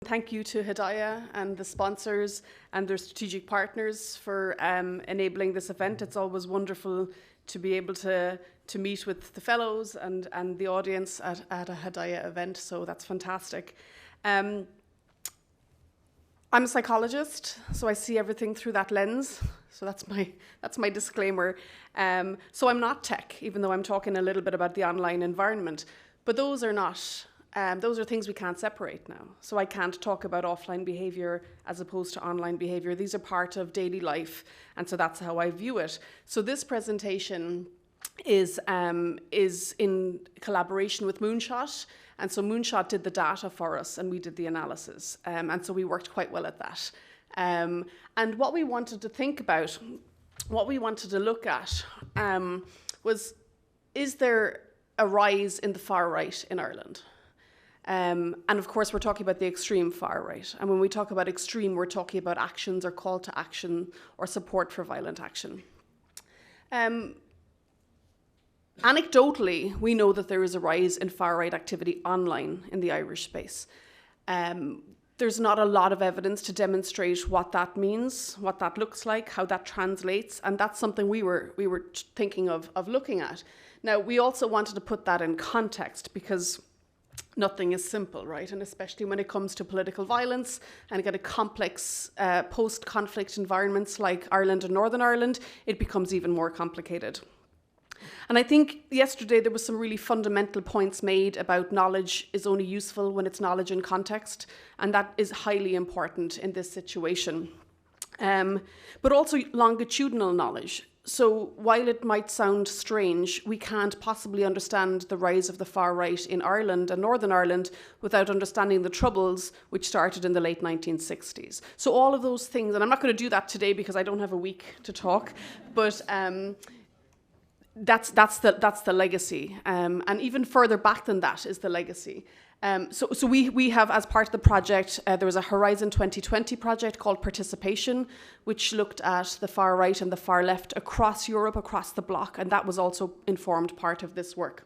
thank you to Hedayah and the sponsors and their strategic partners for enabling this event. It's always wonderful to be able to meet with the fellows and the audience at a Hedayah event, so that's fantastic. I'm a psychologist, so I see everything through that lens. So that's my disclaimer. So I'm not tech, even though I'm talking a little bit about the online environment. But those are not. Those are things we can't separate now. So I can't talk about offline behavior as opposed to online behavior. These are part of daily life, and so that's how I view it. So this presentation is in collaboration with Moonshot, and so Moonshot did the data for us, and we did the analysis, and so we worked quite well at that. And what we wanted to think about, what we wanted to look at, was, is there a rise in the far right in Ireland? And of course, we're talking about the extreme far right. And when we talk about extreme, we're talking about actions or call to action or support for violent action. Anecdotally, we know that there is a rise in far right activity online in the Irish space. There's not a lot of evidence to demonstrate what that means, what that looks like, how that translates, and that's something we were thinking of looking at. Now, we also wanted to put that in context because nothing is simple, right? And especially when it comes to political violence and kind of complex post-conflict environments like Ireland and Northern Ireland, it becomes even more complicated. And I think yesterday there was some really fundamental points made about knowledge is only useful when it's knowledge in context, and that is highly important in this situation. But also longitudinal knowledge. So while it might sound strange, we can't possibly understand the rise of the far right in Ireland and Northern Ireland without understanding the Troubles, which started in the late 1960s. So all of those things, and I'm not going to do that today because I don't have a week to talk, but that's the legacy. And even further back than that is the legacy. So we have, as part of the project, there was a Horizon 2020 project called Participation, which looked at the far right and the far left across Europe, across the bloc, and that was also informed part of this work.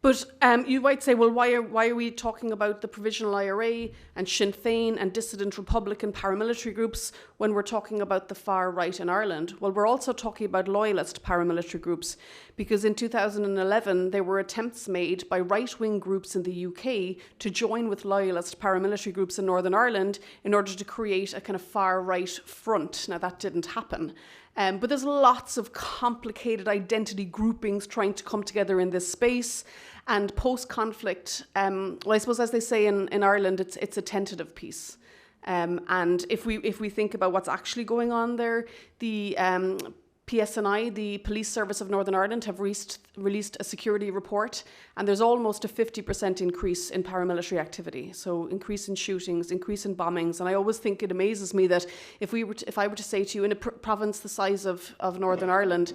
But you might say, well, why are we talking about the Provisional IRA and Sinn Féin and dissident Republican paramilitary groups when we're talking about the far right in Ireland? Well, we're also talking about loyalist paramilitary groups, because in 2011 there were attempts made by right-wing groups in the UK to join with loyalist paramilitary groups in Northern Ireland in order to create a kind of far-right front. Now, that didn't happen. But there's lots of complicated identity groupings trying to come together in this space. And post-conflict, well, I suppose as they say in Ireland, it's a tentative peace. And if we think about what's actually going on there, the PSNI, the Police Service of Northern Ireland, have released a security report, and there's almost a 50% increase in paramilitary activity. So increase in shootings, increase in bombings, and I always think it amazes me that if I were to say to you, in a province the size of Northern Ireland,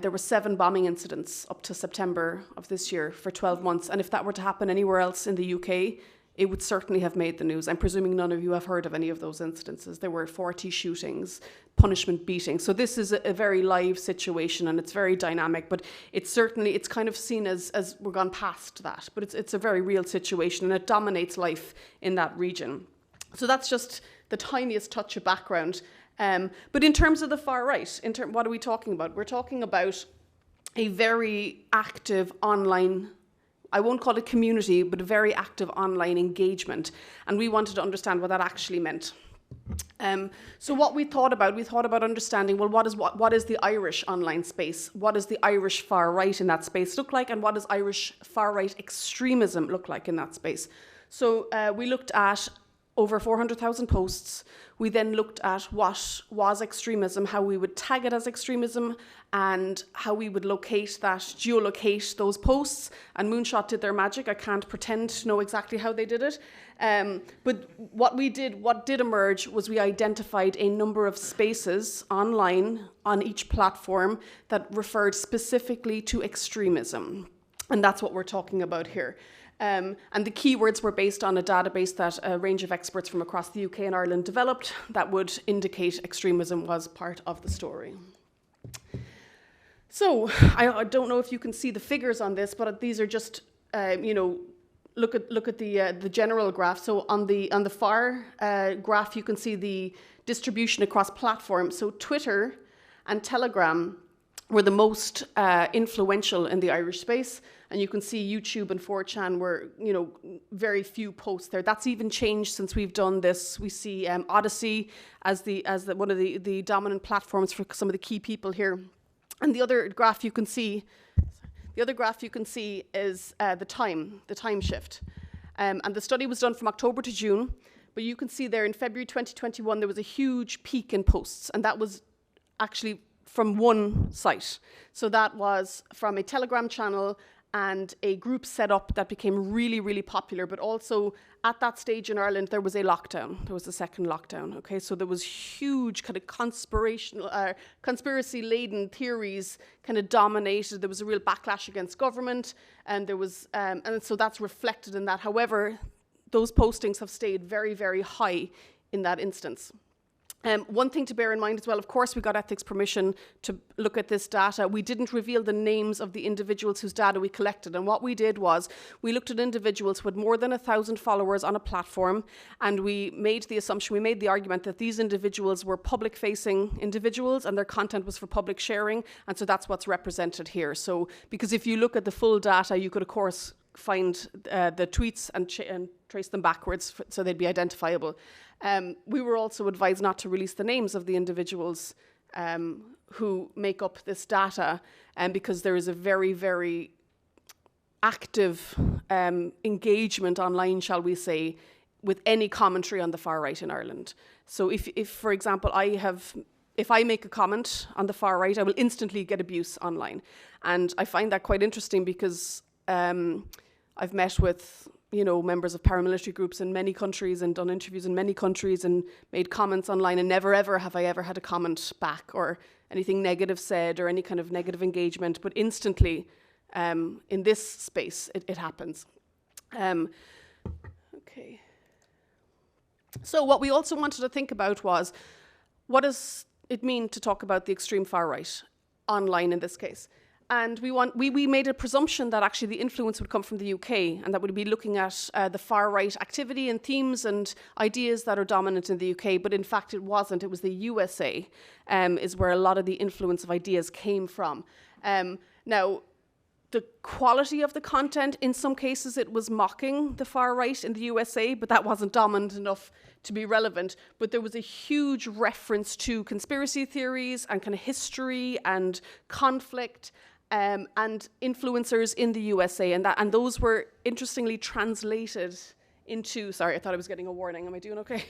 there were 7 bombing incidents up to September of this year for 12 months, and if that were to happen anywhere else in the UK, it would certainly have made the news. I'm presuming none of you have heard of any of those instances. There were 40 shootings, punishment beatings. So this is a very live situation, and it's very dynamic, but it's kind of seen as we're gone past that. But it's a very real situation, and it dominates life in that region. So that's just the tiniest touch of background. But in terms of the far right, what are we talking about? We're talking about a very active online, I won't call it community, but a very active online engagement. And we wanted to understand what that actually meant. So what we thought about understanding, well, what is the Irish online space? What does the Irish far right in that space look like? And what does Irish far right extremism look like in that space? So we looked at over 400,000 posts. We then looked at what was extremism, how we would tag it as extremism, and how we would geolocate those posts. And Moonshot did their magic. I can't pretend to know exactly how they did it. But what did emerge was we identified a number of spaces online on each platform that referred specifically to extremism. And that's what we're talking about here. And the keywords were based on a database that a range of experts from across the UK and Ireland developed that would indicate extremism was part of the story. So I don't know if you can see the figures on this, but these are just look at the general graph. So on the far graph, you can see the distribution across platforms. So Twitter and Telegram were the most influential in the Irish space, and you can see YouTube and 4chan were, very few posts there. That's even changed since we've done this. We see Odyssey as one of the dominant platforms for some of the key people here. And the other graph you can see is the time shift. And the study was done from October to June, but you can see there in February 2021 there was a huge peak in posts, and that was actually from one site. So that was from a Telegram channel and a group set up that became really, really popular. But also at that stage in Ireland, there was a lockdown. There was a second lockdown. Okay, so there was huge kind of conspiracy-laden theories kind of dominated. There was a real backlash against government, and there was, and so that's reflected in that. However, those postings have stayed very, very high in that instance. One thing to bear in mind as well, of course, we got ethics permission to look at this data. We didn't reveal the names of the individuals whose data we collected. And what we did was we looked at individuals who had more than 1,000 followers on a platform, and we made the argument that these individuals were public-facing individuals and their content was for public sharing. And so that's what's represented here. So, because if you look at the full data, you could, of course, find the tweets and trace them backwards so they'd be identifiable. We were also advised not to release the names of the individuals who make up this data, because there is a very, very active engagement online, shall we say, with any commentary on the far right in Ireland. So if for example, if I make a comment on the far right, I will instantly get abuse online. And I find that quite interesting because I've met with members of paramilitary groups in many countries and done interviews in many countries and made comments online, and never ever have I ever had a comment back or anything negative said or any kind of negative engagement. But instantly, in this space, it happens. Okay. So what we also wanted to think about was, what does it mean to talk about the extreme far right online in this case? And we made a presumption that actually the influence would come from the UK, and that would be looking at the far right activity and themes and ideas that are dominant in the UK. But in fact, it wasn't. It was the USA is where a lot of the influence of ideas came from. Now, the quality of the content, in some cases, it was mocking the far right in the USA, but that wasn't dominant enough to be relevant. But there was a huge reference to conspiracy theories and kind of history and conflict. And influencers in the USA, and those were interestingly translated into, sorry, I thought I was getting a warning, am I doing okay?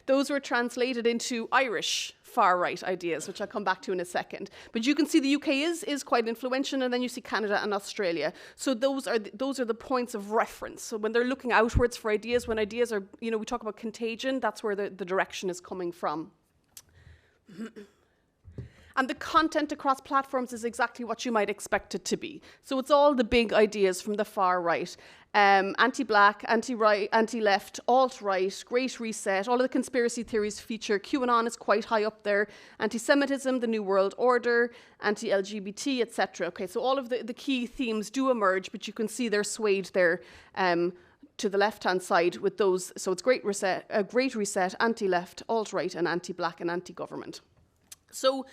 Those were translated into Irish far-right ideas, which I'll come back to in a second. But you can see the UK is quite influential, and then you see Canada and Australia. So those are the points of reference. So when they're looking outwards for ideas, when ideas are, we talk about contagion, that's where the direction is coming from. And the content across platforms is exactly what you might expect it to be. So it's all the big ideas from the far right. Anti-black, anti-right, anti-left, alt-right, Great Reset, all of the conspiracy theories feature. QAnon is quite high up there. Anti-Semitism, the New World Order, anti-LGBT, etc. Okay, so all of the key themes do emerge, but you can see they're swayed there to the left-hand side with those. So it's Great Reset, anti-left, alt-right, and anti-black and anti-government. So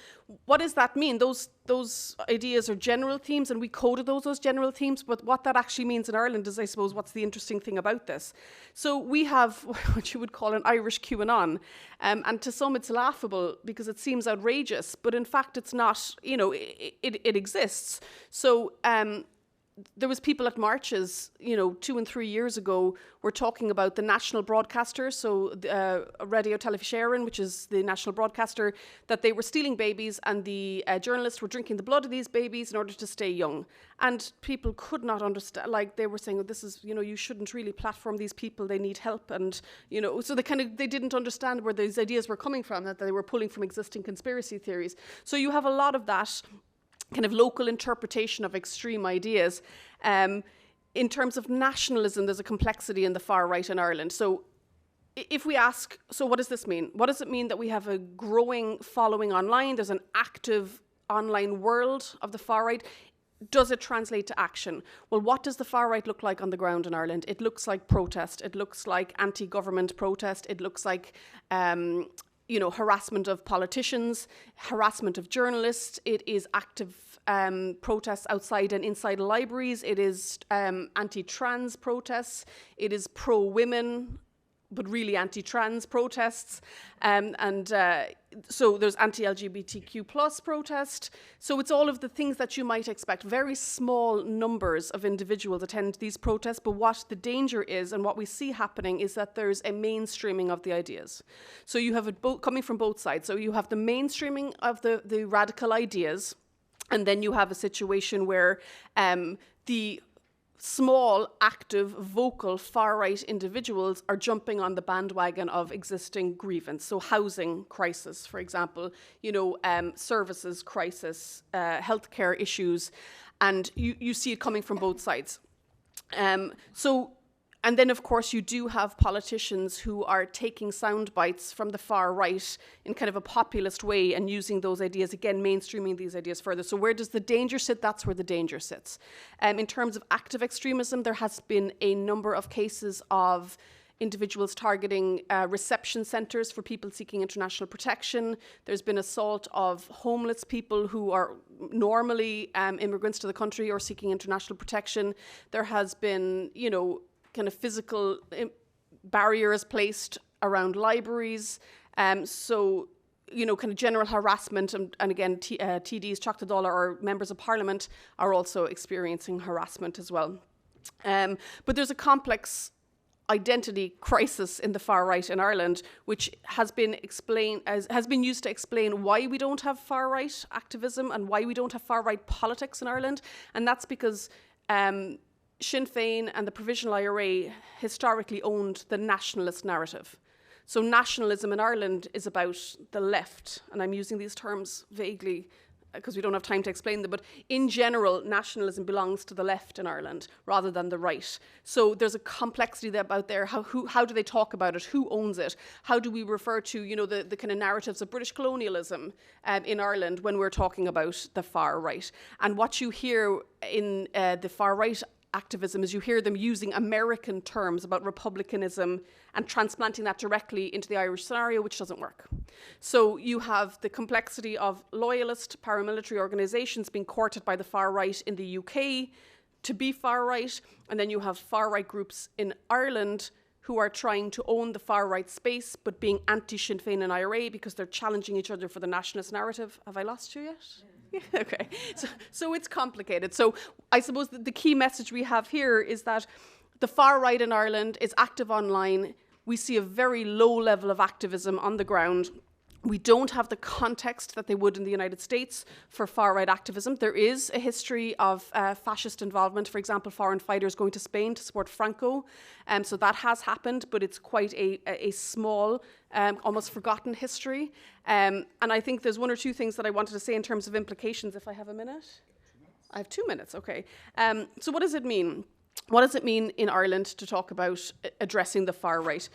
what does that mean? Those ideas are general themes, and we coded those as general themes, but what that actually means in Ireland is, I suppose, what's the interesting thing about this. So we have what you would call an Irish QAnon, and to some it's laughable because it seems outrageous, but in fact it's not, it exists. So there was people at marches, 2 and 3 years ago, were talking about the national broadcaster, so Radio Telefishéireann, which is the national broadcaster, that they were stealing babies, and the journalists were drinking the blood of these babies in order to stay young. And people could not understand, they were saying, this is, you shouldn't really platform these people, they need help, and, so they didn't understand where these ideas were coming from, that they were pulling from existing conspiracy theories. So you have a lot of that kind of local interpretation of extreme ideas. In terms of nationalism, there's a complexity in the far right in Ireland. So if we ask, so what does this mean? What does it mean that we have a growing following online? There's an active online world of the far right. does it translate to action? Well, what does the far right look like on the ground in Ireland? It looks like protest. It looks like anti-government protest. It looks like, harassment of politicians, harassment of journalists. It is active protests outside and inside libraries. It is anti-trans protests. It is pro-women, but really anti-trans protests. So there's anti-LGBTQ plus protest. So it's all of the things that you might expect. Very small numbers of individuals attend these protests, but what the danger is and what we see happening is that there's a mainstreaming of the ideas. So you have it coming from both sides. So you have the mainstreaming of the radical ideas, and then you have a situation where the small, active, vocal, far-right individuals are jumping on the bandwagon of existing grievance. So housing crisis, for example, services crisis, healthcare issues, and you see it coming from both sides. And then, of course, you do have politicians who are taking sound bites from the far right in kind of a populist way and using those ideas, again, mainstreaming these ideas further. So where does the danger sit? That's where the danger sits. In terms of active extremism, there has been a number of cases of individuals targeting reception centres for people seeking international protection. There's been assault of homeless people who are normally immigrants to the country or seeking international protection. There has been, kind of physical barriers placed around libraries. Kind of general harassment, and again, TDs, Teachta Dála, or members of parliament are also experiencing harassment as well. But there's a complex identity crisis in the far right in Ireland, which has been used to explain why we don't have far right activism and why we don't have far right politics in Ireland, and that's because Sinn Féin and the Provisional IRA historically owned the nationalist narrative. So nationalism in Ireland is about the left, and I'm using these terms vaguely because we don't have time to explain them, but in general, nationalism belongs to the left in Ireland rather than the right. So there's a complexity about there. How do they talk about it? Who owns it? How do we refer to, the kind of narratives of British colonialism in Ireland when we're talking about the far right? And what you hear in the far right activism is you hear them using American terms about republicanism and transplanting that directly into the Irish scenario, which doesn't work. So you have the complexity of loyalist paramilitary organisations being courted by the far right in the UK to be far right, and then you have far right groups in Ireland who are trying to own the far right space but being anti-Sinn Féin and IRA because they're challenging each other for the nationalist narrative. Have I lost you yet? Okay, so it's complicated. So I suppose the key message we have here is that the far right in Ireland is active online. We see a very low level of activism on the ground. We don't have the context that they would in the United States for far-right activism. There is a history of fascist involvement, for example, foreign fighters going to Spain to support Franco. So that has happened, but it's quite a small, almost forgotten history. And I think there's one or two things that I wanted to say in terms of implications, if I have a minute. I have 2 minutes, okay. So what does it mean? What does it mean in Ireland to talk about addressing the far right?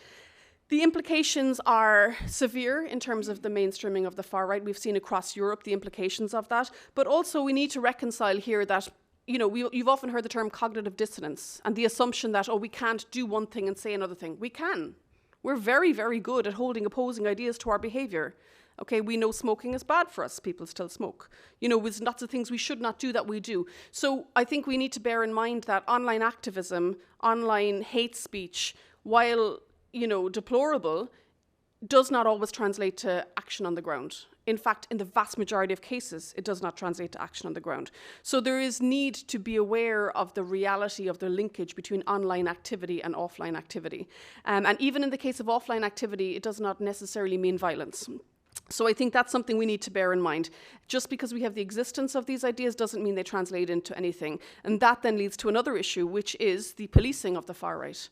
The implications are severe in terms of the mainstreaming of the far right. We've seen across Europe the implications of that. But also we need to reconcile here that, you've often heard the term cognitive dissonance and the assumption that, we can't do one thing and say another thing. We can. We're very, very good at holding opposing ideas to our behaviour. Okay, we know smoking is bad for us. People still smoke. With lots of things we should not do that we do. So I think we need to bear in mind that online activism, online hate speech, while deplorable, does not always translate to action on the ground. In fact, in the vast majority of cases, it does not translate to action on the ground. So there is need to be aware of the reality of the linkage between online activity and offline activity. And even in the case of offline activity, it does not necessarily mean violence. So I think that's something we need to bear in mind. Just because we have the existence of these ideas doesn't mean they translate into anything. And that then leads to another issue, which is the policing of the far right.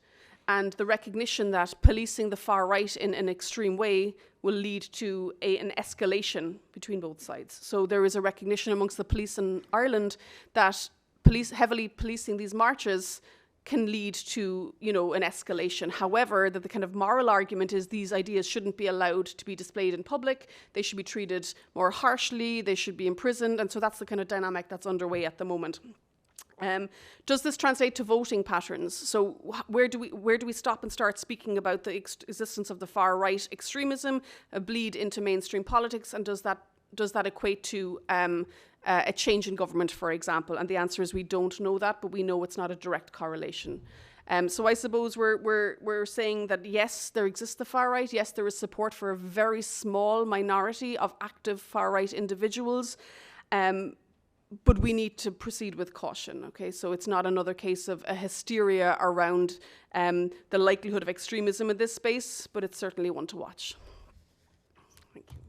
And the recognition that policing the far right in an extreme way will lead to an escalation between both sides. So there is a recognition amongst the police in Ireland that heavily policing these marches can lead to, you know, an escalation. However, that the kind of moral argument is these ideas shouldn't be allowed to be displayed in public. They should be treated more harshly. They should be imprisoned. And so that's the kind of dynamic that's underway at the moment. Does this translate to voting patterns? So where do we stop and start speaking about the existence of the far right extremism, a bleed into mainstream politics, and does that equate to a change in government, for example? And the answer is we don't know that, but we know it's not a direct correlation. So I suppose we're saying that yes, there exists the far right. Yes, there is support for a very small minority of active far right individuals. But we need to proceed with caution, okay? So it's not another case of a hysteria around the likelihood of extremism in this space, but it's certainly one to watch. Thank you.